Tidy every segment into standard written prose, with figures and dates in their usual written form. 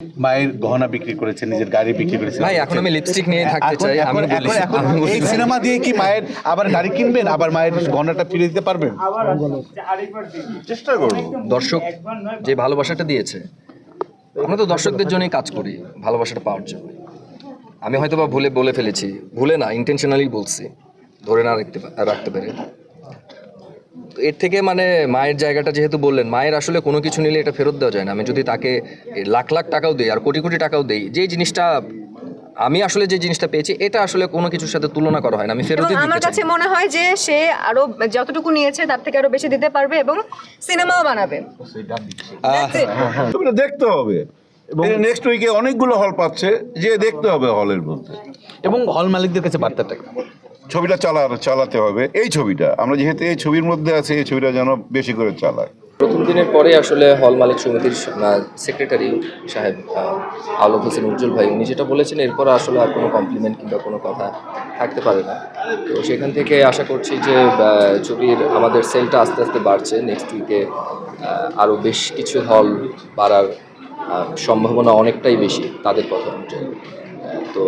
মায়ের গহনা বিক্রি করেছেন, নিজের গাড়ি বিক্রি করেছেন। ভাই এখন আমি লিপস্টিক নিয়ে থাকতে চাই। আমি এই সিনেমা দিয়ে কি মায়ের আবার গাড়ি কিনবেন, আবার মায়ের গহনাটা ফিরে দিতে পারবেন? চেষ্টা করবো। দর্শক যে ভালোবাসাটা দিয়েছে, আমরা তো দর্শকদের জন্যই কাজ করি, ভালোবাসাটা পাওয়ার জন্য। আমি হয়তো বা ভুলে বলে ফেলেছি, ভুলে না, ইন্টেনশনালি বলছি, ধরে না রাখতে পেরে। এর থেকে মানে মায়ের জায়গাটা যেহেতু বললেন, মায়ের আসলে কোনো কিছু নিলে এটা ফেরত দেওয়া যায় না। আমি যদি তাকে লাখ লাখ টাকাও দিই আর কোটি কোটি টাকাও দিই, যে জিনিসটা আমি আসলে যে জিনিসটা পেয়েছি, এটা আসলে কোনো কিছুর সাথে তুলনা করা হয় না। আমি ফেরতই দিতে চাই। আমার কাছে মনে হয় যে সে আরো যতটুকু নিয়েছে তার থেকে আরো বেশি দিতে পারবে এবং সিনেমাও বানাবে। ছবিটা দেখতে হবে এবং নেক্সট উইকে অনেকগুলো হল পাচ্ছে, যে দেখতে হবে হলের মধ্যে। এবং হল মালিকদের কাছে বার্তাটা ছবিটা চালাতে হবে। এই ছবিটা আমরা যেহেতু এই ছবির মধ্যে আছে, এই ছবিটা যেন বেশি করে চালায়। প্রথম দিনের পরে আসলে হল মালিক সমিতির সেক্রেটারি সাহেব আওলাদ হোসেন উজ্জ্বল ভাই উনি যেটা বলেছেন, এরপর আসলে আর কোনো কমপ্লিমেন্ট কিংবা কোনো কথা থাকতে পারে না। তো সেখান থেকে আশা করছি যে ছবির আমাদের সেলটা আস্তে আস্তে বাড়ছে। নেক্সট উইকে আরও বেশ কিছু হল বাড়ার সম্ভাবনা অনেকটাই বেশি তাদের কথা অনুযায়ী। তো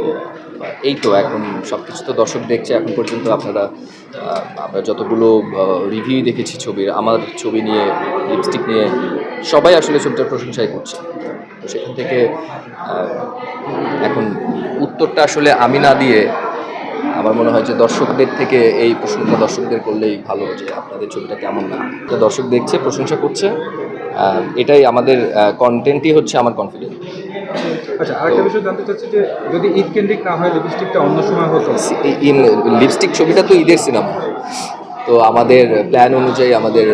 এই তো এখন সব কিছু তো দর্শক দেখছে। এখন পর্যন্ত আমরা যতগুলো রিভিউ দেখেছি ছবির, আমার ছবি নিয়ে, লিপস্টিক নিয়ে, সবাই আসলে ছবিটার প্রশংসাই করছে। তো সেখান থেকে এখন উত্তরটা আসলে আমি না দিয়ে আমার মনে হয় যে দর্শকদের থেকে এই প্রশ্নটা দর্শকদের করলেই ভালো, যে আপনাদের ছবিটা কেমন না। তো দর্শক দেখছে, প্রশংসা করছে, এটাই আমাদের কন্টেন্টই হচ্ছে আমার কনফিডেন্স। আচ্ছা, আরেকটা বিষয় জানতে চাচ্ছি যে যদি ঈদ কেন্দ্রিক না হয়, লিপস্টিকটা অন্য সময় হতো। লিপস্টিক ছবিটা তো ঈদের সিনেমা, তো আমাদের প্ল্যান অনুযায়ী আমাদের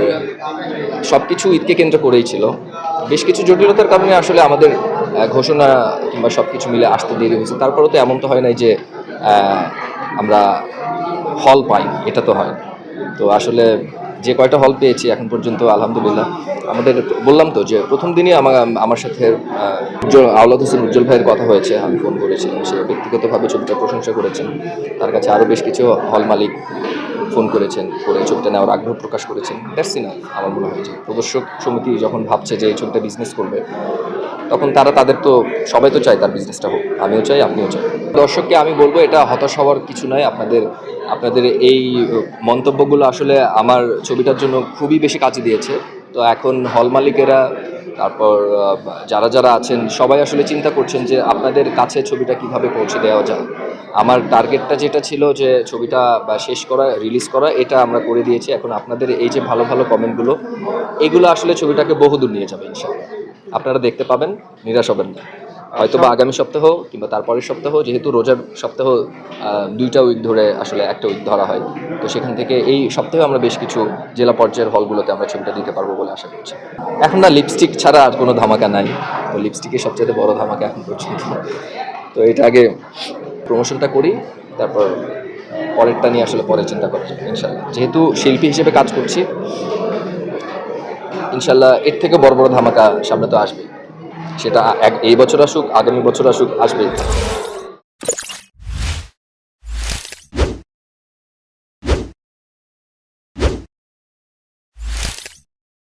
সব কিছু ঈদকে কেন্দ্র করেই ছিল। বেশ কিছু জটিলতার কারণে আসলে আমাদের ঘোষণা কিংবা সব কিছু মিলে আসতে দেরি হয়েছে। তারপরেও তো এমন তো হয় নাই যে আমরা হল পাই, এটা তো হয়। তো আসলে যে কয়টা হল পেয়েছি এখন পর্যন্ত আলহামদুলিল্লাহ। আমাদের বললাম তো যে প্রথম দিনই আমার সাথে আওলাদ হোসেন উজ্জ্বল ভাইয়ের কথা হয়েছে, আমি ফোন করেছিলাম, সে ব্যক্তিগতভাবে ছবিটার প্রশংসা করেছেন। তার কাছে আরও বেশ কিছু হল মালিক ফোন করেছেন, করে ছবিটা নেওয়ার আগ্রহ প্রকাশ করেছেন। That's enough. আমার মনে হয় যে প্রদর্শক সমিতি যখন ভাবছে যে এই ছবিটা বিজনেস করবে, তখন তাদের তো সবাই তো চায় তার বিজনেসটা হোক, আমিও চাই, আপনিও চাই। দর্শককে আমি বলবো এটা হতাশ হওয়ার কিছু নয়। আপনাদের এই মন্তব্যগুলো আসলে আমার ছবিটার জন্য খুবই বেশি কাজে দিয়েছে। তো এখন হল মালিকেরা, তারপর যারা আছেন সবাই আসলে চিন্তা করছেন যে আপনাদের কাছে ছবিটা কিভাবে পৌঁছে দেওয়া যায়। আমার টার্গেটটা যেটা ছিল যে ছবিটা শেষ করা, রিলিজ করা, এটা আমরা করে দিয়েছি। এখন আপনাদের এই যে ভালো ভালো কমেন্টগুলো, এগুলো আসলে ছবিটাকে বহুদূর নিয়ে যাবে ইনশাআল্লাহ। আপনারা দেখতে পাবেন, নিরাশ হবেন না। হয়তো বা আগামী সপ্তাহ কিংবা তারপরের সপ্তাহ, যেহেতু রোজার সপ্তাহ 2টা উইক ধরে আসলে একটা উইক ধরা হয়, তো সেখান থেকে এই সপ্তাহে আমরা বেশ কিছু জেলা পর্যায়ের হলগুলোতে আমরা ছবিটা দিতে পারবো বলে আশা করছি। এখন না লিপস্টিক ছাড়া আর কোনো ধামাকা নাই, তো লিপস্টিকের সবচেয়ে বড় ধামাকা এখন পর্যন্ত। তো এটা আগে প্রমোশনটা করি, তারপর পরেরটা নিয়ে আসলে পরে চিন্তা করা যাবে ইনশাল্লাহ। যেহেতু শিল্পী হিসেবে কাজ করছি, ইনশাল্লাহ এর থেকে বড় বড় ধামাকা সামনে তো আসবে। সেটা এই বছর আসুক, আগামী বছর আসুক, আসবে।